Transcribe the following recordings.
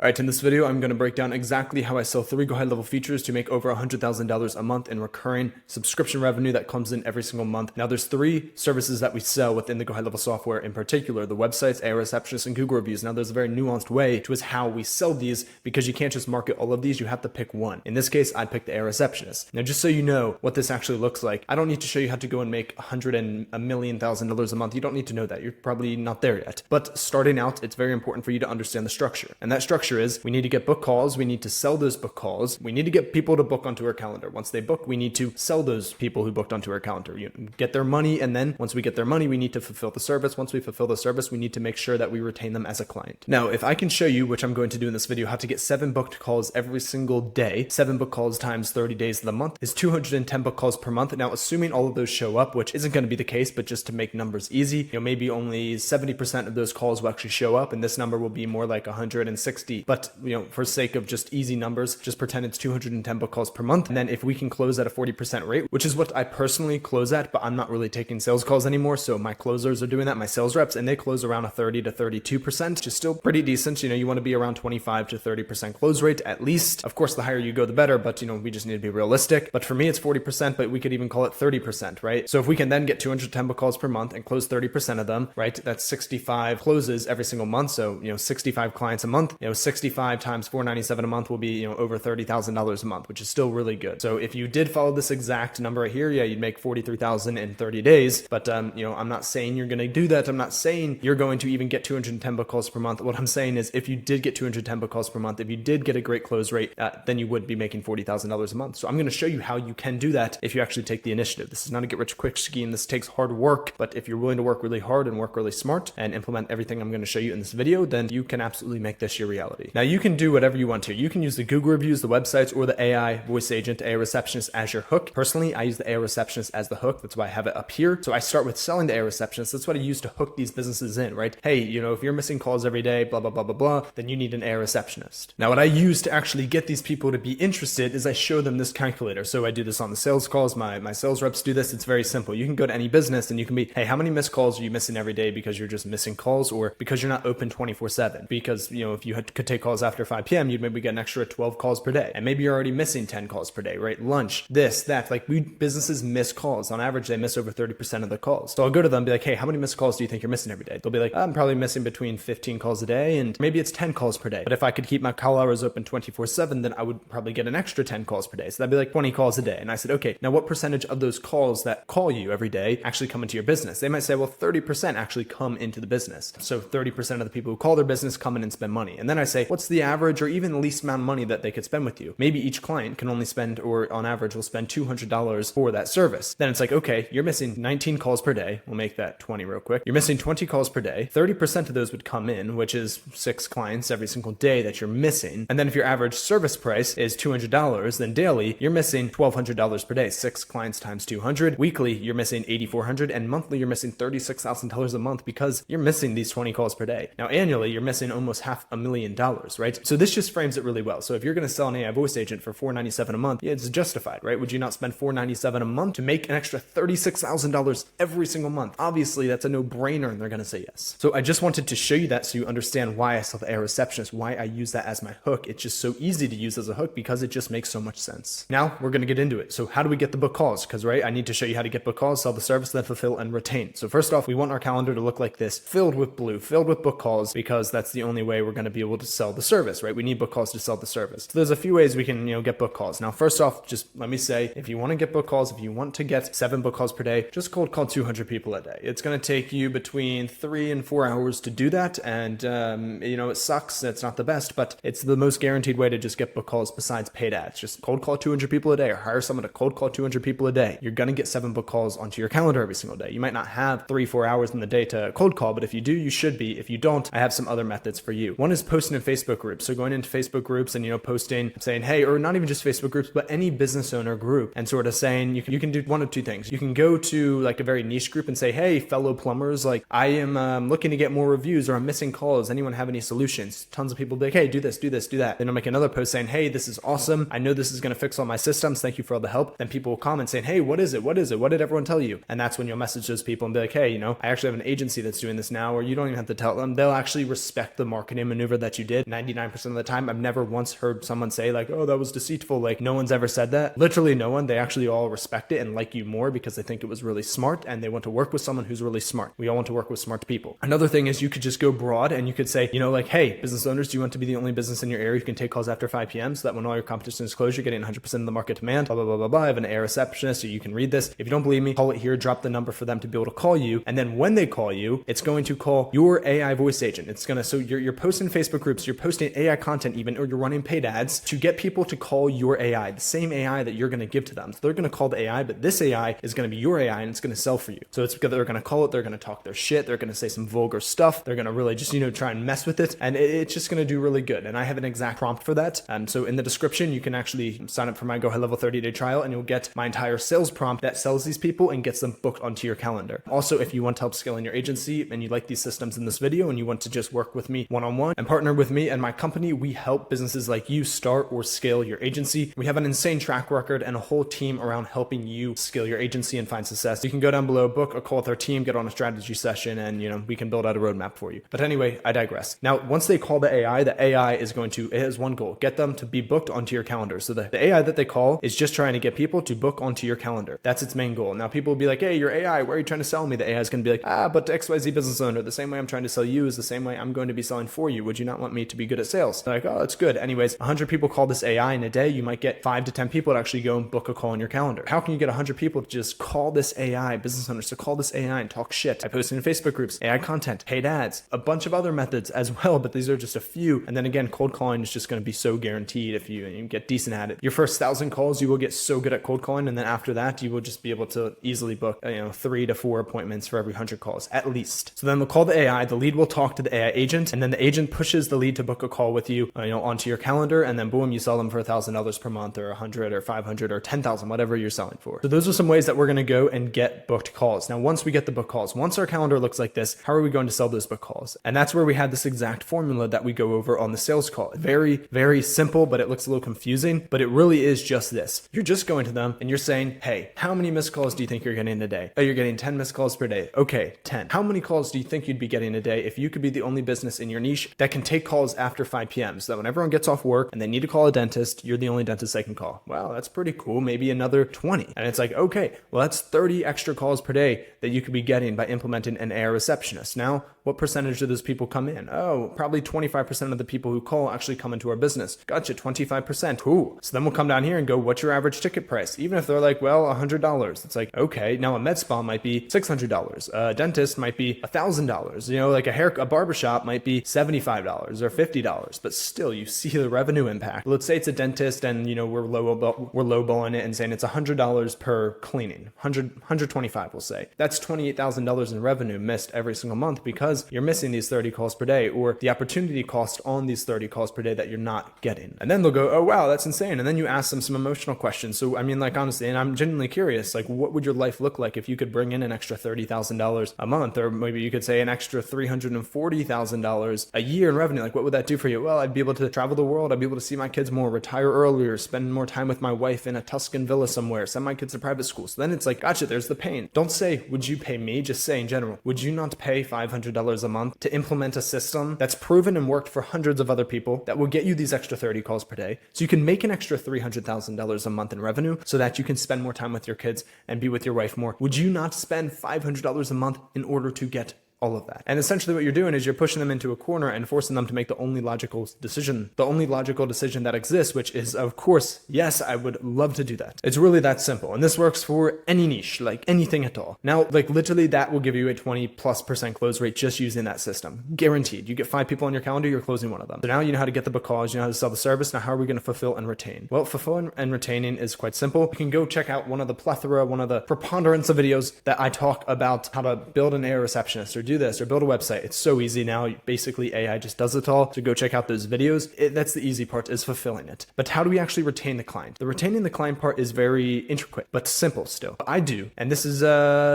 Alright, in this video, I'm going to break down exactly how I sell 3 GoHighLevel features to make over $100,000 a month in recurring subscription revenue that comes in every single month. Now, there's 3 services that we sell within the GoHighLevel software in particular, the websites, AI Receptionist, and Google Reviews. Now, there's a very nuanced way to how we sell these because you can't just market all of these, you have to pick one. In this case, I'd pick the AI Receptionist. Now, just so you know what this actually looks like, I don't need to show you how to go and make $100,000 a month. You don't need to know that. You're probably not there yet. But starting out, it's very important for you to understand the structure. And that structure is we need to get book calls, we need to sell those book calls, we need to get people to book onto our calendar. Once they book, we need to sell those people who booked onto our calendar. You get their money, and then once we get their money, we need to fulfill the service. Once we fulfill the service, we need to make sure that we retain them as a client. Now, if I can show you, which I'm going to do in this video, how to get 7 booked calls every single day, 7 book calls times 30 days of the month is 210 book calls per month. Now, assuming all of those show up, which isn't going to be the case, but just to make numbers easy, maybe only 70% of those calls will actually show up, and this number will be more like 160. But, for sake of just easy numbers, just pretend it's 210 book calls per month. And then if we can close at a 40% rate, which is what I personally close at, but I'm not really taking sales calls anymore. So my closers are doing that, my sales reps, and they close around a 30 to 32%, which is still pretty decent. You want to be around 25 to 30% close rate at least. Of course, the higher you go, the better, but we just need to be realistic. But for me, it's 40%, but we could even call it 30%, right? So if we can then get 210 book calls per month and close 30% of them, right? That's 65 closes every single month. So, 65 clients a month, 65 times 497 a month will be, over $30,000 a month, which is still really good. So if you did follow this exact number right here, yeah, you'd make 43,000 in 30 days. But, I'm not saying you're going to do that. I'm not saying you're going to even get 210 book calls per month. What I'm saying is if you did get 210 book calls per month, if you did get a great close rate, then you would be making $40,000 a month. So I'm going to show you how you can do that if you actually take the initiative. This is not a get rich quick scheme. This takes hard work, but if you're willing to work really hard and work really smart and implement everything I'm going to show you in this video, then you can absolutely make this your reality. Now, you can do whatever you want to. You can use the Google Reviews, the websites, or the AI voice agent, AI Receptionist as your hook. Personally, I use the AI Receptionist as the hook. That's why I have it up here. So I start with selling the AI Receptionist. That's what I use to hook these businesses in, right? Hey, if you're missing calls every day, blah, blah, blah, blah, blah, then you need an AI Receptionist. Now, what I use to actually get these people to be interested is I show them this calculator. So I do this on the sales calls. My sales reps do this. It's very simple. You can go to any business and you can be, hey, how many missed calls are you missing every day because you're just missing calls or because you're not open 24/7? Because, if you could take calls after 5 p.m., you'd maybe get an extra 12 calls per day. And maybe you're already missing 10 calls per day, right? Lunch, this, that. Businesses miss calls. On average, they miss over 30% of the calls. So I'll go to them and be like, hey, how many missed calls do you think you're missing every day? They'll be like, I'm probably missing between 15 calls a day and maybe it's 10 calls per day. But if I could keep my call hours open 24/7, then I would probably get an extra 10 calls per day. So that'd be like 20 calls a day. And I said, okay, now what percentage of those calls that call you every day actually come into your business? They might say, well, 30% actually come into the business. So 30% of the people who call their business come in and spend money. And then I say, what's the average or even the least amount of money that they could spend with you? Maybe each client can only spend, or on average will spend $200 for that service. Then it's like, okay, you're missing 19 calls per day. We'll make that 20 real quick. You're missing 20 calls per day. 30% of those would come in, which is 6 clients every single day that you're missing. And then if your average service price is $200, then daily you're missing $1,200 per day. 6 clients times 200. Weekly, you're missing $8,400, and monthly you're missing $36,000 a month because you're missing these 20 calls per day. Now, annually, you're missing almost $500,000, right? So this just frames it really well. So if you're going to sell an AI voice agent for $497 a month, yeah, it's justified, right? Would you not spend $497 a month to make an extra $36,000 every single month? Obviously, that's a no-brainer, and they're going to say yes. So I just wanted to show you that so you understand why I sell the AI Receptionist, why I use that as my hook. It's just so easy to use as a hook because it just makes so much sense. Now we're going to get into it. So how do we get the book calls? Because, right, I need to show you how to get book calls, sell the service, then fulfill and retain. So first off, we want our calendar to look like this, filled with blue, filled with book calls, because that's the only way we're going to be able to sell the service, right? We need book calls to sell the service. So there's a few ways we can, get book calls. Now, first off, just let me say, if you want to get book calls, if you want to get 7 book calls per day, just cold call 200 people a day. It's going to take you between 3 and 4 hours to do that. And, it sucks. It's not the best, but it's the most guaranteed way to just get book calls besides paid ads. Just cold call 200 people a day or hire someone to cold call 200 people a day. You're going to get 7 book calls onto your calendar every single day. You might not have 3-4 hours in the day to cold call, but if you do, you should be. If you don't, I have some other methods for you. One is posting in Facebook groups. So going into Facebook groups and, posting, saying, hey, or not even just Facebook groups, but any business owner group, and sort of saying, you can do one of 2 things. You can go to a very niche group and say, hey, fellow plumbers, I am looking to get more reviews, or I'm missing calls. Anyone have any solutions? Tons of people be like, hey, do this, do this, do that. Then I'll make another post saying, hey, this is awesome. I know this is going to fix all my systems. Thank you for all the help. Then people will comment saying, hey, what is it? What is it? What did everyone tell you? And that's when you'll message those people and be like, hey, I actually have an agency that's doing this now, or you don't even have to tell them. They'll actually respect the marketing maneuver that you did 99% of the time. I've never once heard someone say like, oh, that was deceitful. Like no one's ever said that. Literally no one. They actually all respect it and like you more because they think it was really smart and they want to work with someone who's really smart. We all want to work with smart people. Another thing is you could just go broad and you could say, like, hey, business owners, do you want to be the only business in your area who can take calls after 5 p.m. so that when all your competition is closed, you're getting 100% of the market demand, blah, blah, blah, blah, blah. I have an AI receptionist so you can read this. If you don't believe me, call it here, drop the number for them to be able to call you. And then when they call you, it's going to call your AI voice agent. It's going to, so you're posting Facebook groups, you're posting AI content even, or you're running paid ads to get people to call your AI, the same AI that you're going to give to them. So they're going to call the AI, but this AI is going to be your AI and it's going to sell for you. So it's because they're going to call it, they're going to talk their shit, they're going to say some vulgar stuff, they're going to really just, try and mess with it, and it's just going to do really good. And I have an exact prompt for that. So in the description, you can actually sign up for my GoHighLevel 30-day trial and you'll get my entire sales prompt that sells these people and gets them booked onto your calendar. Also, if you want to help scale in your agency and you like these systems in this video and you want to just work with me one-on-one and partner with me and my company, we help businesses like you start or scale your agency. We have an insane track record and a whole team around helping you scale your agency and find success. You can go down below, book a call with our team, get on a strategy session, and we can build out a roadmap for you. But anyway, I digress. Now, once they call the AI is going to, it has one goal, get them to be booked onto your calendar. So the AI that they call is just trying to get people to book onto your calendar. That's its main goal. Now people will be like, hey, your AI, where are you trying to sell me? The AI is going to be like, but XYZ business owner, the same way I'm trying to sell you is the same way I'm going to be selling for you. Would you not want me to be good at sales? They're like, oh, that's good. Anyways, 100 people call this AI in a day. You might get 5 to 10 people to actually go and book a call on your calendar. How can you get 100 people to just call this AI, business owners to call this AI and talk shit? I posted in Facebook groups, AI content, paid ads, a bunch of other methods as well, but these are just a few. And then again, cold calling is just going to be so guaranteed if you get decent at it. Your first 1,000 calls, you will get so good at cold calling. And then after that, you will just be able to easily book, 3 to 4 appointments for every 100 calls at least. So then they'll call the AI, the lead will talk to the AI agent, and then the agent pushes the lead to book a call with you, onto your calendar. And then boom, you sell them for $1,000 per month or 100 or 500 or 10,000, whatever you're selling for. So those are some ways that we're going to go and get booked calls. Now, once we get the book calls, once our calendar looks like this, how are we going to sell those book calls? And that's where we had this exact formula that we go over on the sales call. Very, very simple, but it looks a little confusing, but it really is just this. You're just going to them and you're saying, hey, how many missed calls do you think you're getting a day? Oh, you're getting 10 missed calls per day. Okay, 10. How many calls do you think you'd be getting a day if you could be the only business in your niche that can take calls after 5 p.m. so that when everyone gets off work and they need to call a dentist, you're the only dentist they can call? Wow, that's pretty cool. Maybe another 20. And it's like, okay, well, that's 30 extra calls per day that you could be getting by implementing an AI receptionist. Now, what percentage of those people come in? Oh, probably 25% of the people who call actually come into our business. Gotcha, 25%. Cool. So then we'll come down here and go, what's your average ticket price? Even if they're like, well, $100. It's like, okay, now a med spa might be $600. A dentist might be $1,000. Like a barbershop might be $75 or $50. But still, you see the revenue impact. Let's say it's a dentist and, we're lowballing it and saying it's $100 per cleaning. 125, we'll say. That's $28,000 in revenue missed every single month because you're missing these 30 calls per day, or the opportunity cost on these 30 calls per day that you're not getting. And then they'll go, oh, wow, that's insane. And then you ask them some emotional questions. So, honestly, and I'm genuinely curious, what would your life look like if you could bring in an extra $30,000 a month? Or maybe you could say an extra $340,000 a year in revenue. What would that do for you? Well, I'd be able to travel the world. I'd be able to see my kids more, retire earlier, spend more time with my wife in a Tuscan villa somewhere, send my kids to private school. So then it's like, gotcha, there's the pain. Don't say, would you pay me? Just say in general, would you not pay $500 a month to implement a system that's proven and worked for hundreds of other people that will get you these extra 30 calls per day so you can make an extra $300,000 a month in revenue so that you can spend more time with your kids and be with your wife more? Would you not spend $500 a month in order to get all of that? And essentially what you're doing is you're pushing them into a corner and forcing them to make the only logical decision that exists, which is, of course, yes, I would love to do that. It's really that simple. And this works for any niche, like anything at all. Now, literally that will give you a 20+% close rate just using that system. Guaranteed. You get 5 people on your calendar, you're closing one of them. So now you know how to get the book calls, you know how to sell the service. Now, how are we going to fulfill and retain? Well, fulfill and retaining is quite simple. You can go check out one of the preponderance of videos that I talk about how to build an AI receptionist or do this or build a website. It's so easy now. Basically, AI just does it all. So go check out those videos. That's the easy part, is fulfilling it. But how do we actually retain the client? The retaining the client part is very intricate, but simple still. I do. And this is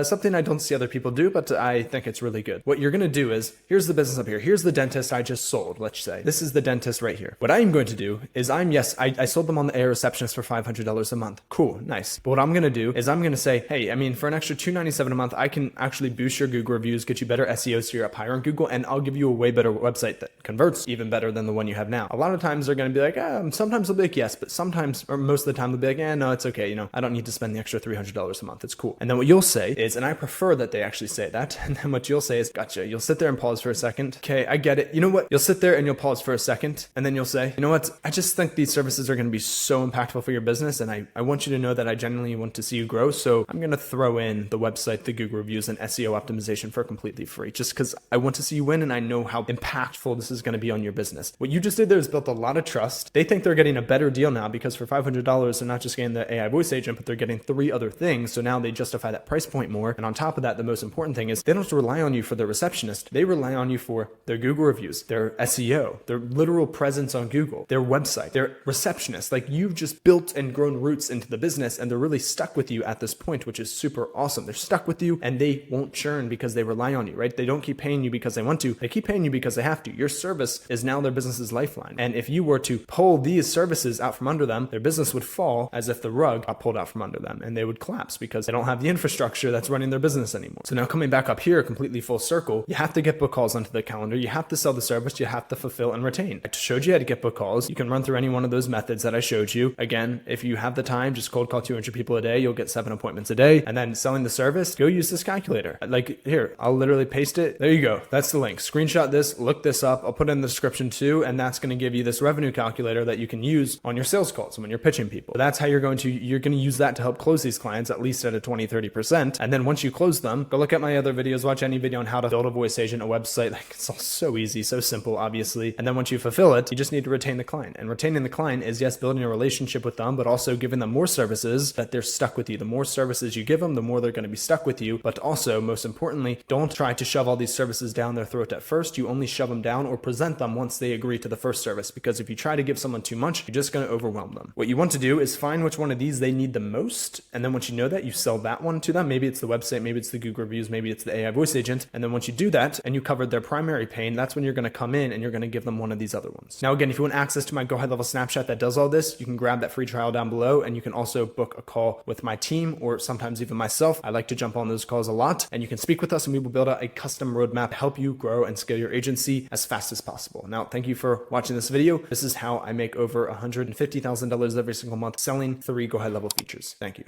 something I don't see other people do, but I think it's really good. What you're going to do is, here's the business up here. Here's the dentist I just sold, let's say. This is the dentist right here. What I am going to do is I sold them on the AI receptionist for $500 a month. Cool, nice. But what I'm going to do is I'm going to say, hey, for an extra $297 a month, I can actually boost your Google reviews, get you better SEO so you're up higher on Google, and I'll give you a way better website that converts even better than the one you have now. A lot of times they're going to be like, sometimes they'll be like, yes, but sometimes, or most of the time they'll be like, no, it's okay. I don't need to spend the extra $300 a month. It's cool. And then what you'll say is, and I prefer that they actually say that. And then what you'll say is, gotcha. You'll sit there and pause for a second. Okay, I get it. You know what? You'll sit there and you'll pause for a second, and then you'll say, you know what? I just think these services are going to be so impactful for your business, and I want you to know that I genuinely want to see you grow. So I'm going to throw in the website, the Google reviews, and SEO optimization for completely free, just because I want to see you win, and I know how impactful this is going to be on your business. What you just did there is built a lot of trust. They think they're getting a better deal now because for $500, they're not just getting the AI voice agent, but they're getting 3 other things. So now they justify that price point more. And on top of that, the most important thing is they don't have to rely on you for their receptionist. They rely on you for their Google reviews, their SEO, their literal presence on Google, their website, their receptionist. Like, you've just built and grown roots into the business, and they're really stuck with you at this point, which is super awesome. They're stuck with you and they won't churn because they rely on you, right? They don't keep paying you because they want to. They keep paying you because they have to. Your service is now their business's lifeline. And if you were to pull these services out from under them, their business would fall as if the rug got pulled out from under them, and they would collapse because they don't have the infrastructure that's running their business anymore. So now coming back up here, completely full circle, you have to get book calls onto the calendar. You have to sell the service. You have to fulfill and retain. I showed you how to get book calls. You can run through any one of those methods that I showed you. Again, if you have the time, just cold call 200 people a day. You'll get 7 appointments a day. And then selling the service, go use this calculator. Like, here, I'll literally paste it. There you go. That's the link. Screenshot this, look this up. I'll put it in the description too. And that's going to give you this revenue calculator that you can use on your sales calls when you're pitching people. So that's how you're going to use that to help close these clients, at least at a 20-30%. And then once you close them, go look at my other videos, watch any video on how to build a voice agent, a website. Like, it's all so easy, so simple, obviously. And then once you fulfill it, you just need to retain the client. And retaining the client is, yes, building a relationship with them, but also giving them more services that they're stuck with you. The more services you give them, the more they're going to be stuck with you. But also, most importantly, don't try to shove all these services down their throat at first. You only shove them down or present them once they agree to the first service, because if you try to give someone too much, you're just going to overwhelm them. What you want to do is find which one of these they need the most. And then once you know that, you sell that one to them. Maybe it's the website, maybe it's the Google reviews, maybe it's the AI voice agent. And then once you do that and you covered their primary pain, that's when you're going to come in and you're going to give them one of these other ones. Now, again, if you want access to my Go High Level snapshot that does all this, you can grab that free trial down below, and you can also book a call with my team or sometimes even myself. I like to jump on those calls a lot, and you can speak with us and we will build out a custom roadmap to help you grow and scale your agency as fast as possible. Now, thank you for watching this video. This is how I make over $150,000 every single month selling 3 Go High Level features. Thank you.